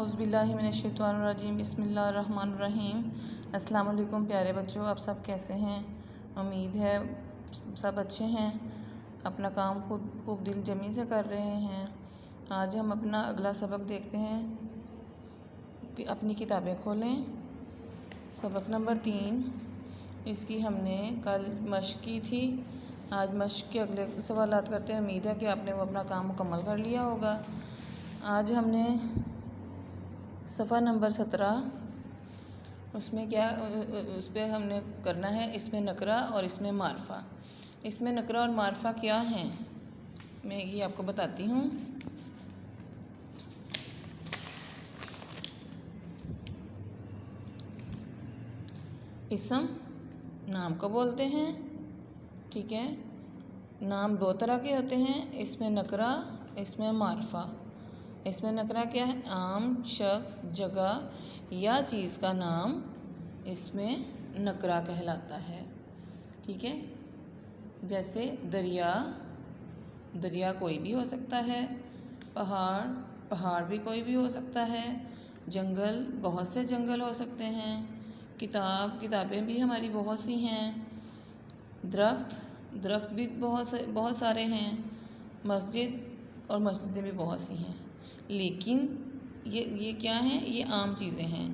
औज़ुबिल्लाहिमिनश्शैतानिर्रजीम बिस्मिल्लाहिर्रहमानिर्रहीम। अस्सलाम वालेकुम प्यारे बच्चों, आप सब कैसे हैं? उम्मीद है सब अच्छे हैं, अपना काम खूब दिलजमी से कर रहे हैं। आज हम अपना अगला सबक देखते हैं कि अपनी किताबें खोलें। सबक नंबर 3, इसकी हमने कल मश्क की थी। आज मश्क के अगले सवालात करते हैं। उम्मीद है कि आपने वो अपना काम मुकम्मल कर लिया होगा। आज हमने सफ़ा नंबर 17, उसमें क्या उस पर हमने करना है इसमें नकरा और इसमें मारफा। इसमें नकरा और मारफा क्या हैं, मैं ये आपको बताती हूँ। इसम नाम को बोलते हैं, ठीक है। नाम दो तरह के होते हैं, इसमें नकरा, इसमें मारफा। इसमें नकरा क्या है? आम शख्स, जगह या चीज़ का नाम इसमें नकरा कहलाता है, ठीक है। जैसे दरिया, दरिया कोई भी हो सकता है। पहाड़, पहाड़ भी कोई भी हो सकता है। जंगल, बहुत से जंगल हो सकते हैं। किताब, किताबें भी हमारी बहुत सी हैं। दरख्त, दरख्त भी बहुत सारे हैं। मस्जिद और मस्जिदें भी बहुत सी हैं। लेकिन ये क्या हैं? ये आम चीज़ें हैं,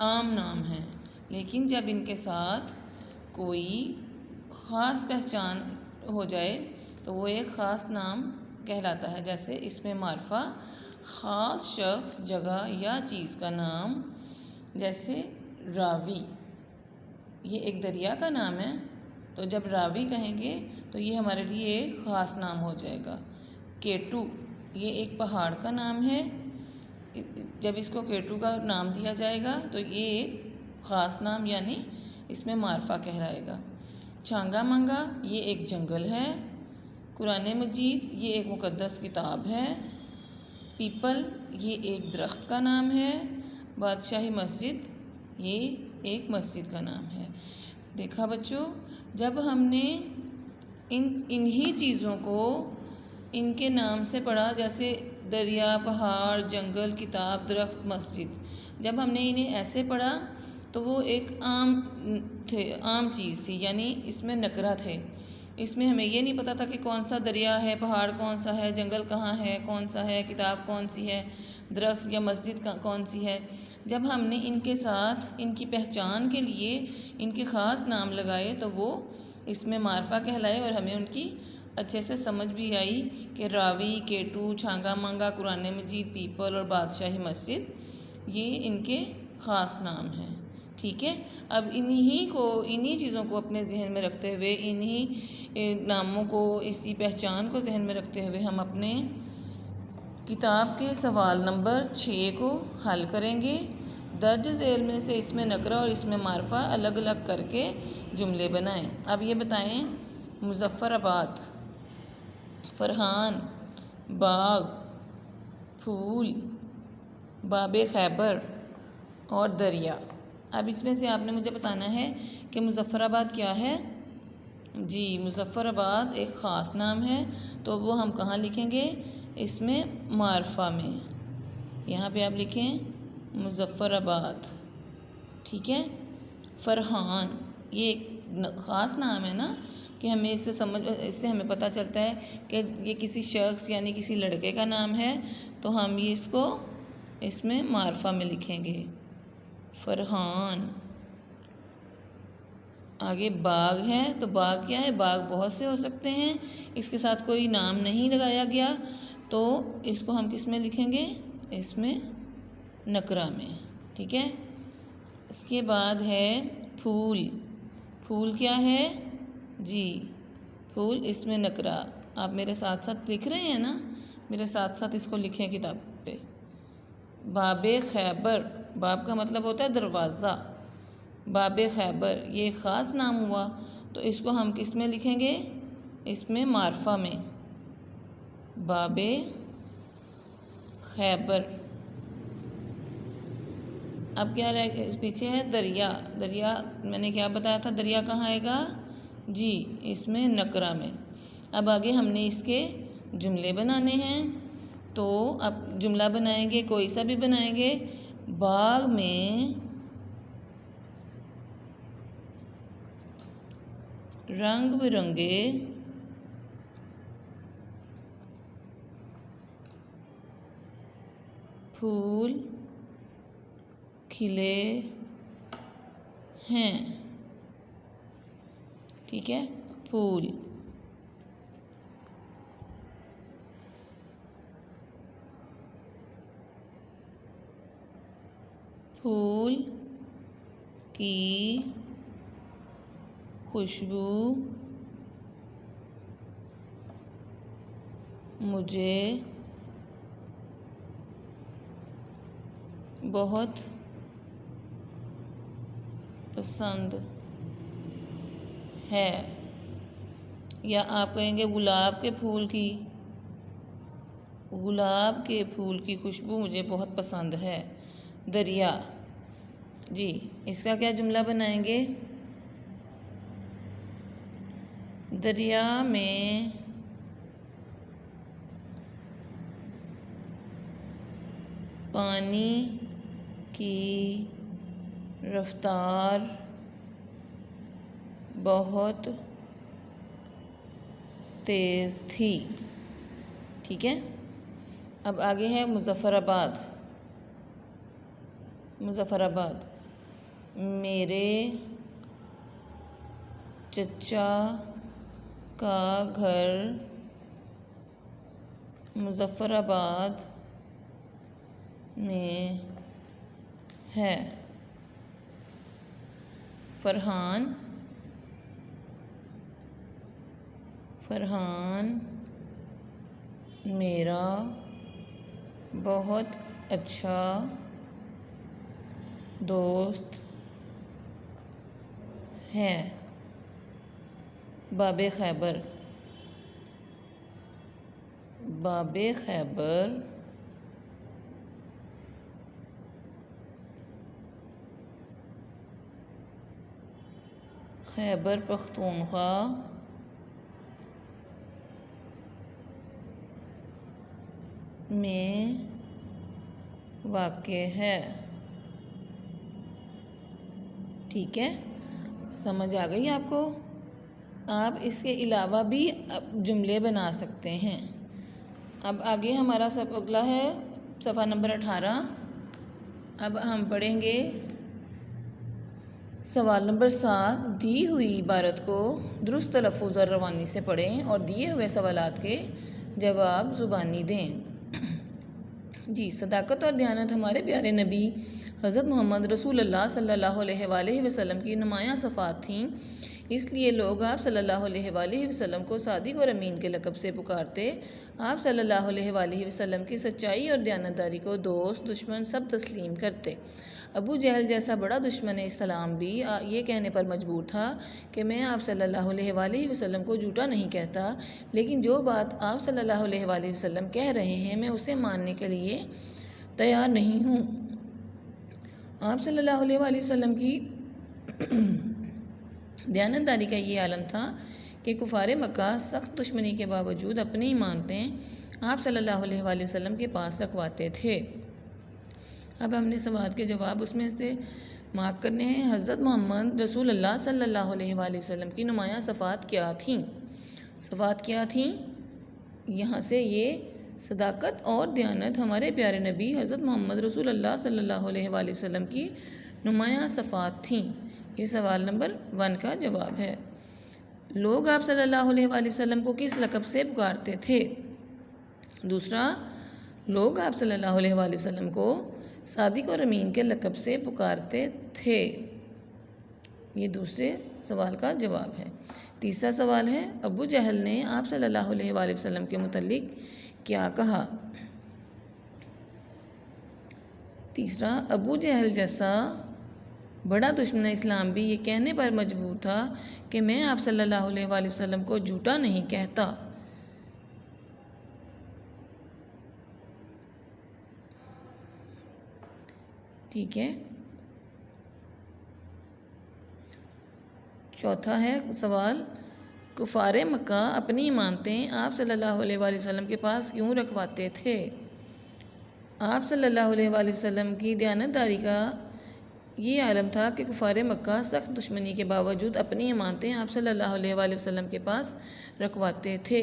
आम नाम हैं। लेकिन जब इनके साथ कोई ख़ास पहचान हो जाए तो वो एक ख़ास नाम कहलाता है। जैसे इसमें मारफा, ख़ास शख्स, जगह या चीज़ का नाम। जैसे रावी, ये एक दरिया का नाम है, तो जब रावी कहेंगे तो ये हमारे लिए एक ख़ास नाम हो जाएगा। केटू, ये एक पहाड़ का नाम है। जब इसको केटू का नाम दिया जाएगा तो ये एक ख़ास नाम यानी इसमें मारफा कहलाएगा। चांगा मंगा, ये एक जंगल है। कुरान मजीद, ये एक मुक़द्दस किताब है। पीपल, ये एक दरख्त का नाम है। बादशाही मस्जिद, ये एक मस्जिद का नाम है। देखा बच्चों, जब हमने इन्हीं चीज़ों को इनके नाम से पढ़ा, जैसे दरिया, पहाड़, जंगल, किताब, दरख्त, मस्जिद, जब हमने इन्हें ऐसे पढ़ा तो वो एक आम थे, आम चीज़ थी, यानी इसमें नकरा थे। इसमें हमें ये नहीं पता था कि कौन सा दरिया है, पहाड़ कौन सा है, जंगल कहाँ है, कौन सा है, किताब कौन सी है, दरख्त या मस्जिद कौन सी है। जब हमने इनके साथ इनकी पहचान के लिए इनके ख़ास नाम लगाए तो वो इसमें मारफा कहलाए और हमें उनकी अच्छे से समझ भी आई कि रावी, केटू, छांगा मांगा, कुरान मजीद, पीपल और बादशाही मस्जिद, ये इनके ख़ास नाम हैं, ठीक है। अब इन्हीं चीज़ों को अपने जहन में रखते हुए, इन्हीं नामों को, इसी पहचान को जहन में रखते हुए हम अपने किताब के सवाल नंबर 6 को हल करेंगे। दर्ज झेल में से इसमें नकरा और इसमें मारफा अलग अलग करके जुमले बनाएं। अब ये बताएं, मुज़फ़्फ़राबाद, फरहान, बाग, फूल, बाबे खैबर और दरिया। अब इसमें से आपने मुझे बताना है कि मुज़फ़्फ़राबाद क्या है। जी, मुज़फ़्फ़राबाद एक ख़ास नाम है, तो वो हम कहाँ लिखेंगे? इसमें मारफा में। यहाँ पे आप लिखें मुज़फ़्फ़राबाद, ठीक है। फरहान, ये एक ख़ास नाम है ना, कि हमें इससे हमें पता चलता है कि ये किसी शख्स यानी किसी लड़के का नाम है, तो हम ये इसको इसमें मारफा में लिखेंगे, फरहान। आगे बाग है, तो बाग क्या है? बाग बहुत से हो सकते हैं, इसके साथ कोई नाम नहीं लगाया गया, तो इसको हम किस में लिखेंगे? इसमें नकरा में, ठीक है। इसके बाद है फूल। फूल क्या है? जी, फूल इसमें नकरा। आप मेरे साथ साथ लिख रहे हैं ना? मेरे साथ साथ इसको लिखें किताब पे। बाबे खैबर, बाब का मतलब होता है दरवाज़ा। बाबे खैबर ये ख़ास नाम हुआ, तो इसको हम किस में लिखेंगे? इसमें मारफा में, बाबे खैबर। अब क्या रह पीछे है? दरिया। दरिया मैंने क्या बताया था, दरिया कहाँ आएगा? जी, इसमें नकरा में। अब आगे हमने इसके जुमले बनाने हैं। तो अब जुमला बनाएंगे, कोई सा भी बनाएंगे। बाग में रंग बिरंगे फूल खिले हैं। ठीक है, फूल। फूल की खुशबू मुझे बहुत पसंद है। या आप कहेंगे गुलाब के फूल की खुशबू मुझे बहुत पसंद है। दरिया। जी, इसका क्या जुमला बनाएंगे? दरिया में पानी की रफ्तार बहुत तेज़ थी। ठीक है, अब आगे है मुज़फ़्फ़राबाद। मुज़फ़्फ़राबाद। मेरे चचा का घर मुज़फ़्फ़राबाद में है। फरहान मेरा बहुत अच्छा दोस्त है। बाबे खैबर खैबर पख्तूनख्वा में वाक़े है। ठीक है, समझ आ गई आपको? आप इसके अलावा भी जुमले बना सकते हैं। अब आगे हमारा सब अगला है सफ़ा नंबर 18। अब हम पढ़ेंगे सवाल नंबर 7। दी हुई इबारत को दुरुस्त तलफ़्फ़ुज़ और रवानी से पढ़ें और दिए हुए सवालात के जवाब ज़ुबानी दें। जी, सदाकत और दयानत हमारे प्यारे नबी हज़रत मोहम्मद रसूलुल्लाह सल्लल्लाहु अलैहि वसल्लम की नुमायाँ सफ़ात थीं। इसलिए लोग आप सल्लल्लाहु अलैहि वसल्लम को सादिक और अमीन के लक़ब से पुकारते। आप सल्लल्लाहु अलैहि वसल्लम की सच्चाई और दयानतदारी को दोस्त दुश्मन सब तस्लीम करते। अबू जहल जैसा बड़ा दुश्मन इस्लाम भी ये कहने पर मजबूर था कि मैं आप सल्लल्लाहु अलैहि वसल्लम को झूठा नहीं कहता, लेकिन जो बात आप सल्लल्लाहु अलैहि वसल्लम कह रहे हैं मैं उसे मानने के लिए तैयार नहीं हूँ। आप सल्लल्लाहु अलैहि वसल्लम की दयानतदारी का ये आलम था कि कुफ़ारे मक्का सख्त दुश्मनी के बावजूद अपनी इमानतें आप सल्लल्लाहु अलैहि वसल्लम के पास रखवाते थे। अब हमने सवाल के जवाब उसमें से मार्क करने हैं। हज़रत मोहम्मद रसूलुल्लाह सल्लल्लाहु अलैहि वसल्लम की नुमायाँ सफ़ात क्या थीं? यहाँ से ये सदाकत और दयानत हमारे प्यारे नबी हज़रत मोहम्मद रसूलुल्लाह सल्लल्लाहु अलैहि वसल्लम की नुमायाँ सफ़ात थीं। ये सवाल नंबर 1 का जवाब है। लोग आप सल्लल्लाहु अलैहि वसल्लम को किस लक़ब से पुकारते थे? दूसरा, लोग आप सल्लल्लाहु अलैहि वसल्लम को सादिक और अमीन के लक़ब से पुकारते थे। ये दूसरे सवाल का जवाब है। तीसरा सवाल है, अबू जहल ने आप सल्लल्लाहु अलैहि वसल्लम के मुतल्लिक क्या कहा? तीसरा, अबू जहल जैसा बड़ा दुश्मन इस्लाम भी ये कहने पर मजबूर था कि मैं आप सल्लल्लाहु अलैहि वसल्लम को झूठा नहीं कहता। ठीक है, चौथा है सवाल, कुफ़ारे मक्का अपनी इमानतें आप सल्लल्लाहु अलैहि वसल्लम के पास क्यों रखवाते थे? आप सल्लल्लाहु अलैहि वसल्लम की दयानतदारी का ये आलम था कि कुफ़ार मक्का सख्त दुश्मनी के बावजूद अपनी इमानतें आप सल्लल्लाहु अलैहि वसल्लम के पास रखवाते थे।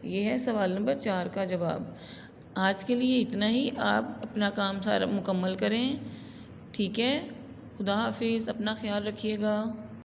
ये है सवाल नंबर 4 का जवाब। आज के लिए इतना ही। आप अपना काम सारा मुकम्मल करें। ठीक है, खुदा हाफिज़, अपना ख्याल रखिएगा।